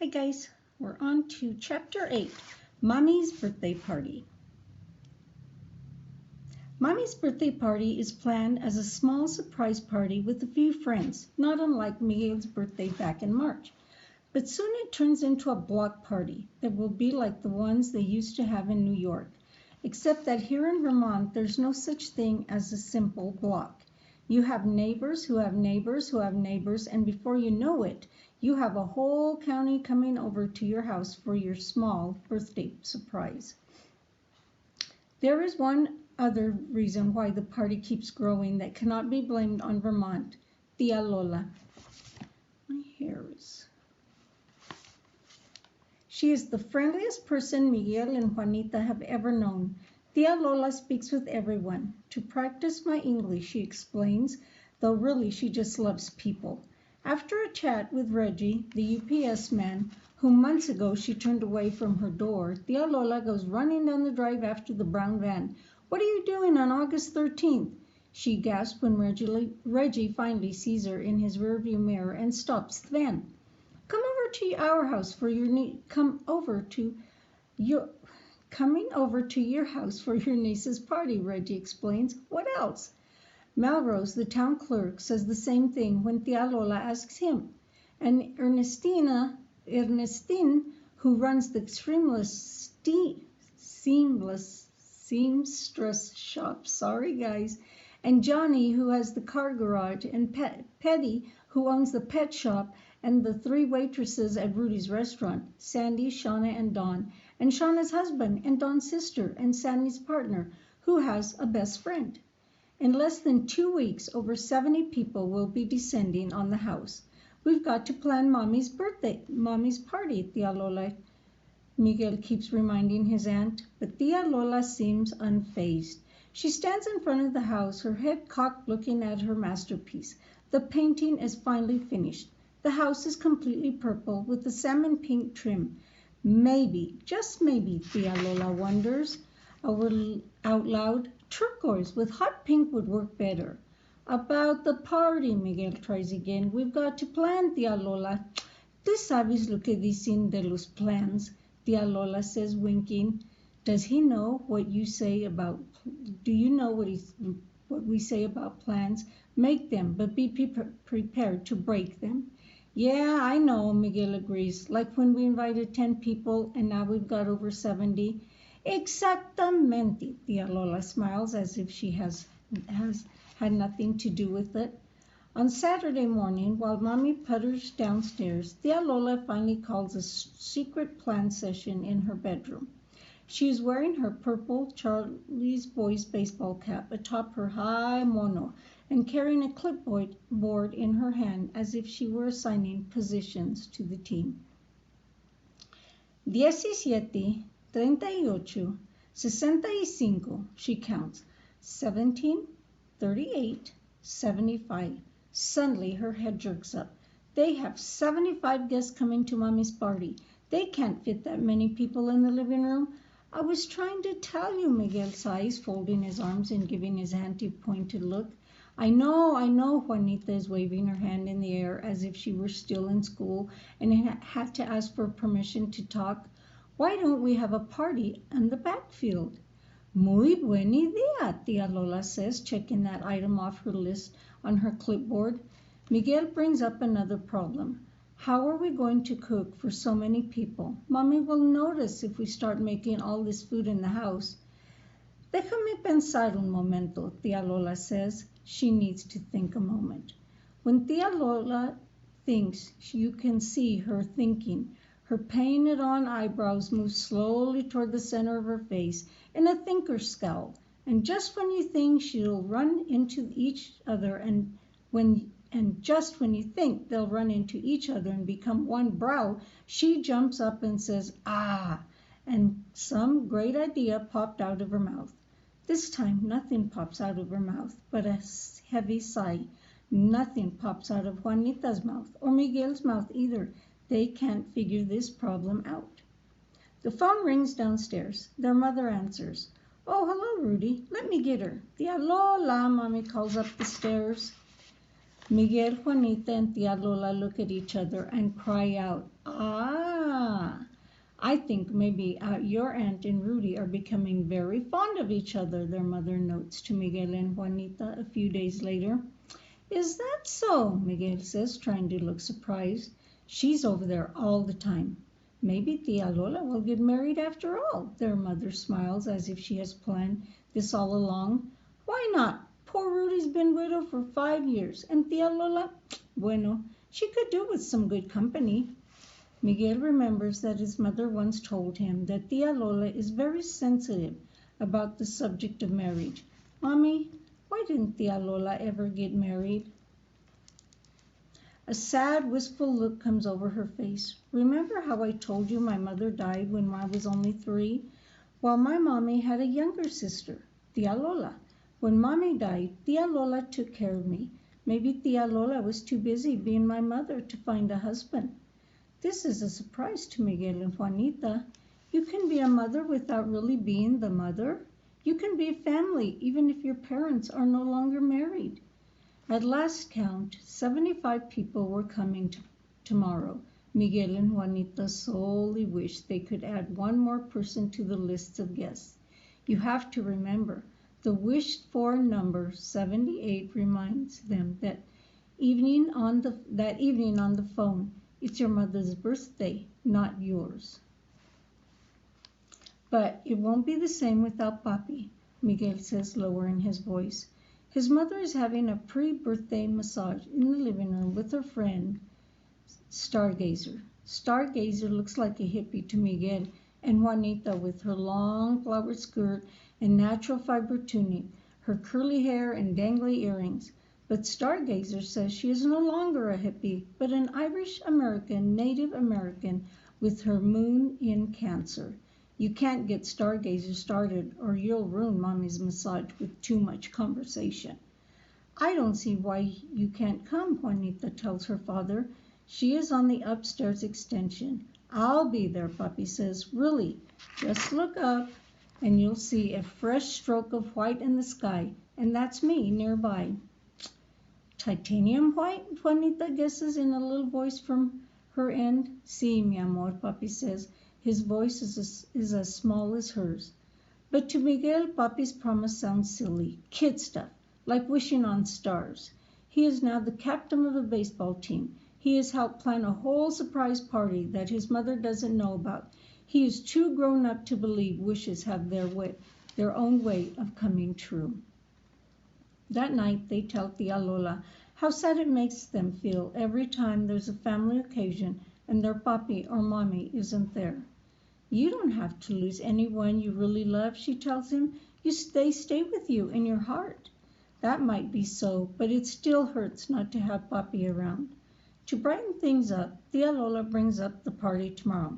Hi guys, we're on to chapter 8, Mommy's Birthday Party. Mommy's birthday party is planned as a small surprise party with a few friends, not unlike Miguel's birthday back in March. But soon it turns into a block party that will be like the ones they used to have in New York, except that here in Vermont there's no such thing as a simple block. You have neighbors who have neighbors who have neighbors, and before you know it, you have a whole county coming over to your house for your small birthday surprise. There is one other reason why the party keeps growing that cannot be blamed on Vermont. Tia Lola. My hair is... She is the friendliest person Miguel and Juanita have ever known. Tia Lola speaks with everyone. To practice my English, she explains, though really she just loves people. After a chat with Reggie, the UPS man, whom months ago she turned away from her door, Tia Lola goes running down the drive after the brown van. "What are you doing on August 13th? She gasps when Reggie finally sees her in his rearview mirror and stops the van. Coming over to your house for your niece's party," Reggie explains. "What else?" Melrose, the town clerk, says the same thing when Tia Lola asks him. And Ernestine, who runs the seamstress shop, sorry guys, and Johnny, who has the car garage, and Petty, who owns the pet shop, and the three waitresses at Rudy's restaurant, Sandy, Shauna, and Dawn, and Shauna's husband, and Dawn's sister, and Sandy's partner, who has a best friend. In less than 2 weeks, over 70 people will be descending on the house. We've got to plan Mommy's party, Tia Lola. Miguel keeps reminding his aunt, but Tia Lola seems unfazed. She stands in front of the house, her head cocked looking at her masterpiece. The painting is finally finished. The house is completely purple with a salmon pink trim. Maybe, just maybe, Tia Lola wonders out loud, turquoise with hot pink would work better. About the party, Miguel tries again. We've got to plan, Tia Lola. Tú sabes lo que dicen de los plans, Tia Lola says, winking. Do you know what we say about plans? Make them, but be prepared to break them. Yeah, I know, Miguel agrees. Like when we invited 10 people and now we've got over 70. Exactamente, Tia Lola smiles as if she has had nothing to do with it. On Saturday morning, while Mommy putters downstairs, Tia Lola finally calls a secret plan session in her bedroom. She is wearing her purple Charlie's Boys baseball cap atop her high mono and carrying a clipboard in her hand as if she were assigning positions to the team. 17, 38, 65, she counts. 17, 38, 75. Suddenly her head jerks up. They have 75 guests coming to Mommy's party. They can't fit that many people in the living room. I was trying to tell you, Miguel sighs, folding his arms and giving his auntie a pointed look. I know, Juanita is waving her hand in the air as if she were still in school and had to ask for permission to talk. Why don't we have a party in the backfield? Muy buena idea, Tia Lola says, checking that item off her list on her clipboard. Miguel brings up another problem. How are we going to cook for so many people? Mommy will notice if we start making all this food in the house. Déjame pensar un momento, Tia Lola says. She needs to think a moment. When Tia Lola thinks, you can see her thinking. Her painted-on eyebrows move slowly toward the center of her face in a thinker's scowl. And just when you think she'll run into each other and just when you think they'll run into each other and become one brow, she jumps up and says, "Ah!" and some great idea popped out of her mouth. This time nothing pops out of her mouth but a heavy sigh. Nothing pops out of Juanita's mouth or Miguel's mouth either. They can't figure this problem out. The phone rings downstairs. Their mother answers. "Oh, hello, Rudy. Let me get her." "Tia Lola," Mommy calls up the stairs. Miguel, Juanita, and Tia Lola look at each other and cry out, "Ah! I think maybe your aunt and Rudy are becoming very fond of each other," their mother notes to Miguel and Juanita a few days later. "Is that so?" Miguel says, trying to look surprised. "She's over there all the time. Maybe Tia Lola will get married after all." Their mother smiles as if she has planned this all along. "Why not? Poor Rudy's been widowed for 5 years, and Tia Lola, bueno, she could do with some good company." Miguel remembers that his mother once told him that Tia Lola is very sensitive about the subject of marriage. "Mommy, why didn't Tia Lola ever get married?" A sad, wistful look comes over her face. "Remember how I told you my mother died when I was only 3? Well, my mommy had a younger sister, Tia Lola. When mommy died, Tia Lola took care of me. Maybe Tia Lola was too busy being my mother to find a husband." This is a surprise to Miguel and Juanita. You can be a mother without really being the mother. You can be a family even if your parents are no longer married. At last count, 75 people were coming tomorrow. Miguel and Juanita solely wished they could add one more person to the list of guests. You have to remember, the wished-for number 78 reminds them that evening on the phone, it's your mother's birthday, not yours. "But it won't be the same without Papi," Miguel says, lowering his voice. His mother is having a pre-birthday massage in the living room with her friend, Stargazer. Stargazer looks like a hippie to Miguel, and Juanita, with her long flowered skirt and natural fiber tunic, her curly hair and dangly earrings. But Stargazer says she is no longer a hippie, but an Irish-American, Native American with her moon in Cancer. You can't get Stargazer started or you'll ruin Mommy's massage with too much conversation. "I don't see why you can't come," Juanita tells her father. "She is on the upstairs extension." "I'll be there," Papi says. "Really, just look up and you'll see a fresh stroke of white in the sky, and that's me nearby." "Titanium white?" Juanita guesses in a little voice from her end. "Sí, mi amor," Papi says. His voice is as small as hers. But to Miguel, Papi's promise sounds silly, kid stuff, like wishing on stars. He is now the captain of a baseball team. He has helped plan a whole surprise party that his mother doesn't know about. He is too grown up to believe wishes have their own way of coming true. That night they tell Tia Lola how sad it makes them feel every time there's a family occasion and their papi or mommy isn't there. "You don't have to lose anyone you really love," she tells him. They stay with you in your heart." That might be so, but it still hurts not to have papi around. To brighten things up, Tia Lola brings up the party tomorrow.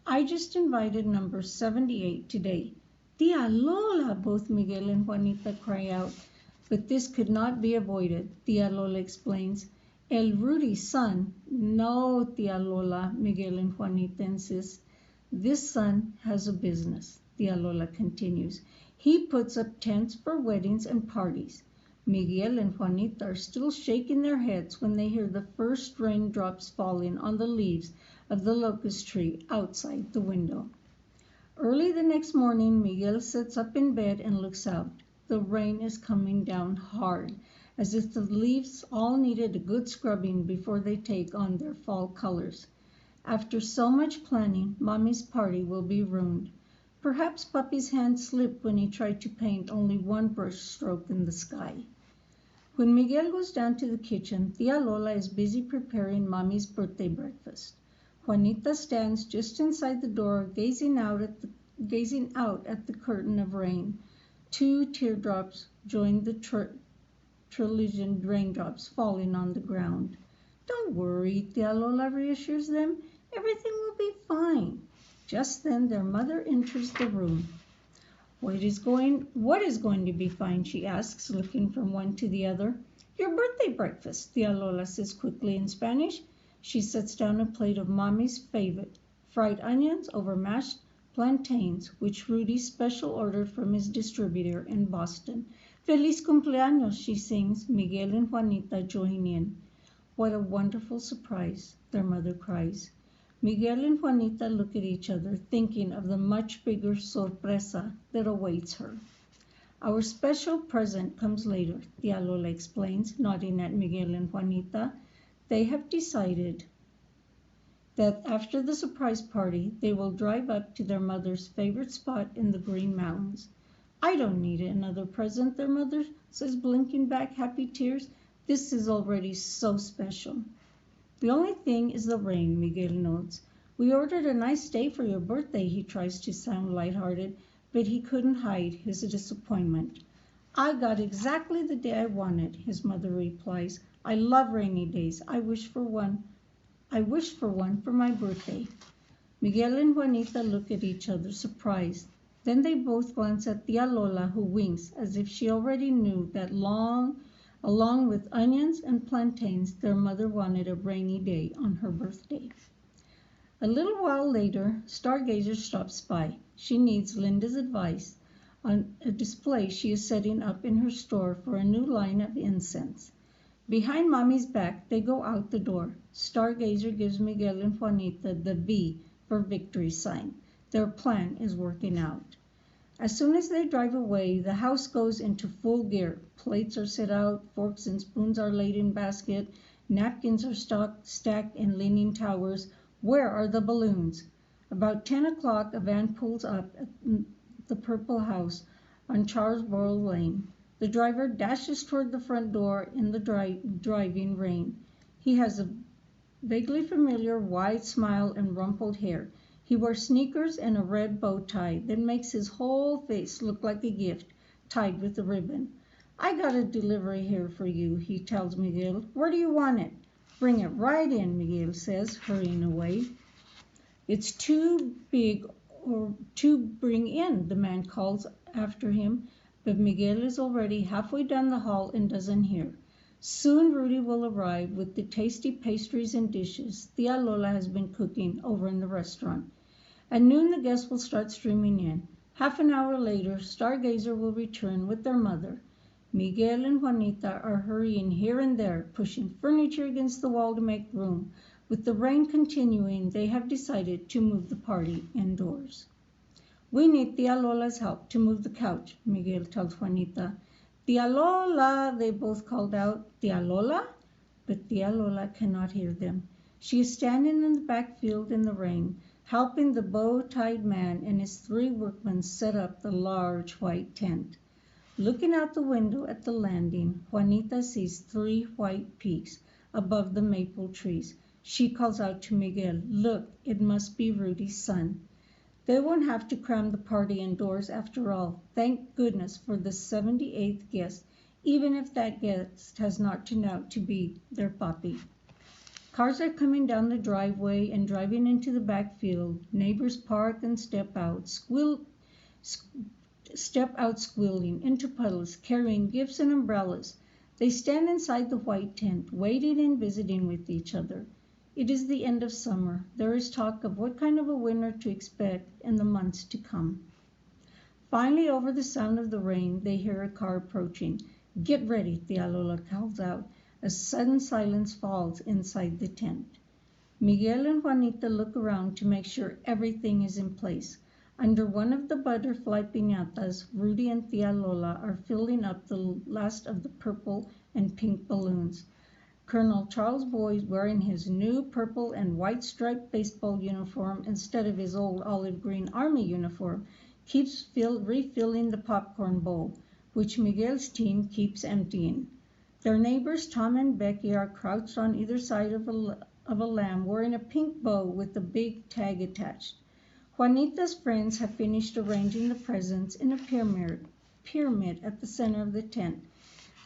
"I just invited number 78 today." "Tia Lola!" both Miguel and Juanita cry out. But this could not be avoided, Tia Lola explains. "El Rudy's son." "No, Tia Lola," Miguel and Juanita insist. "This son has a business," Tia Lola continues. "He puts up tents for weddings and parties." Miguel and Juanita are still shaking their heads when they hear the first raindrops falling on the leaves of the locust tree outside the window. Early the next morning, Miguel sits up in bed and looks out. The rain is coming down hard, as if the leaves all needed a good scrubbing before they take on their fall colors. After so much planning, Mommy's party will be ruined. Perhaps Papi's hand slipped when he tried to paint only one brush stroke in the sky. When Miguel goes down to the kitchen, Tia Lola is busy preparing Mommy's birthday breakfast. Juanita stands just inside the door, gazing out at the curtain of rain. 2 teardrops join the trillion raindrops falling on the ground. "Don't worry," Tia Lola reassures them. "Everything will be fine." Just then their mother enters the room. What is going to be fine?" she asks, looking from one to the other. "Your birthday breakfast," Tia Lola says quickly in Spanish. She sets down a plate of Mommy's favorite, fried onions over mashed plantains, which Rudy special ordered from his distributor in Boston. Feliz cumpleaños, she sings. Miguel and Juanita join in. What a wonderful surprise, their mother cries. Miguel and Juanita look at each other, thinking of the much bigger sorpresa that awaits her. Our special present comes later, Tia Lola explains, nodding at Miguel and Juanita. They have decided that after the surprise party, they will drive up to their mother's favorite spot in the Green Mountains. I don't need another present, their mother says, blinking back happy tears. This is already so special. The only thing is the rain, Miguel notes. We ordered a nice day for your birthday, he tries to sound lighthearted, but he couldn't hide his disappointment. I got exactly the day I wanted, his mother replies. I love rainy days. I wished for one for my birthday. Miguel and Juanita look at each other, surprised. Then they both glance at Tia Lola, who winks as if she already knew that along with onions and plantains, their mother wanted a rainy day on her birthday. A little while later, Stargazer stops by. She needs Linda's advice on a display she is setting up in her store for a new line of incense. Behind Mommy's back, they go out the door. Stargazer gives Miguel and Juanita the V for victory sign. Their plan is working out. As soon as they drive away, the house goes into full gear. Plates are set out, forks and spoons are laid in basket, napkins are stacked in leaning towers. Where are the balloons? About 10 o'clock, a van pulls up at the Purple House on Charlesboro Lane. The driver dashes toward the front door in the driving rain. He has a vaguely familiar wide smile and rumpled hair. He wears sneakers and a red bow tie that makes his whole face look like a gift tied with a ribbon. I got a delivery here for you, he tells Miguel. Where do you want it? Bring it right in, Miguel says, hurrying away. It's too big to bring in, the man calls after him, but Miguel is already halfway down the hall and doesn't hear. Soon Rudy will arrive with the tasty pastries and dishes Tia Lola has been cooking over in the restaurant. At noon, the guests will start streaming in. Half an hour later, Stargazer will return with their mother. Miguel and Juanita are hurrying here and there, pushing furniture against the wall to make room. With the rain continuing, they have decided to move the party indoors. We need Tia Lola's help to move the couch, Miguel tells Juanita. Tia Lola, they both called out. Tia Lola? But Tia Lola cannot hear them. She is standing in the backfield in the rain, helping the bow-tied man and his 3 workmen set up the large white tent. Looking out the window at the landing, Juanita sees 3 white peaks above the maple trees. She calls out to Miguel, look, it must be Rudy's son. They won't have to cram the party indoors after all. Thank goodness for the 78th guest, even if that guest has not turned out to be their papi. Cars are coming down the driveway and driving into the backfield. Neighbors park and step out squealing into puddles, carrying gifts and umbrellas. They stand inside the white tent, waiting and visiting with each other. It is the end of summer. There is talk of what kind of a winter to expect in the months to come. Finally, over the sound of the rain, they hear a car approaching. Get ready, Tia Lola calls out. A sudden silence falls inside the tent. Miguel and Juanita look around to make sure everything is in place. Under one of the butterfly piñatas, Rudy and Tia Lola are filling up the last of the purple and pink balloons. Colonel Charles Boyd, wearing his new purple and white striped baseball uniform instead of his old olive green army uniform, keeps refilling the popcorn bowl, which Miguel's team keeps emptying. Their neighbors Tom and Becky are crouched on either side of a lamb wearing a pink bow with a big tag attached. Juanita's friends have finished arranging the presents in a pyramid at the center of the tent.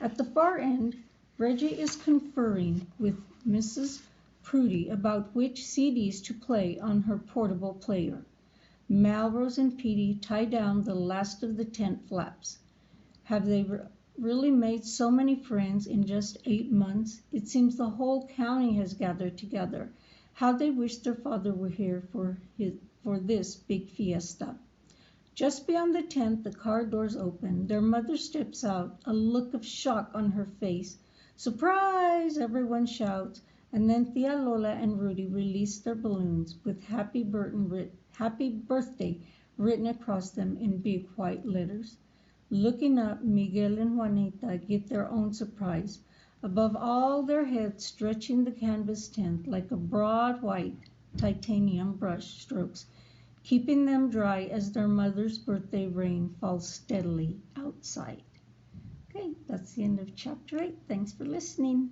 At the far end, Reggie is conferring with Mrs. Prudy about which CDs to play on her portable player. Melrose and Petey tie down the last of the tent flaps. Have they really made so many friends in just 8 months? It seems the whole county has gathered together. How they wish their father were here for this big fiesta. Just beyond the tent, the car doors open. Their mother steps out, a look of shock on her face. Surprise! Everyone shouts. And then Tia Lola and Rudy release their balloons with happy birthday written across them in big white letters. Looking up, Miguel and Juanita get their own surprise. Above all their heads, stretching the canvas tent like a broad white titanium brush strokes, keeping them dry as their mother's birthday rain falls steadily outside. Okay, that's the end of chapter 8. Thanks for listening.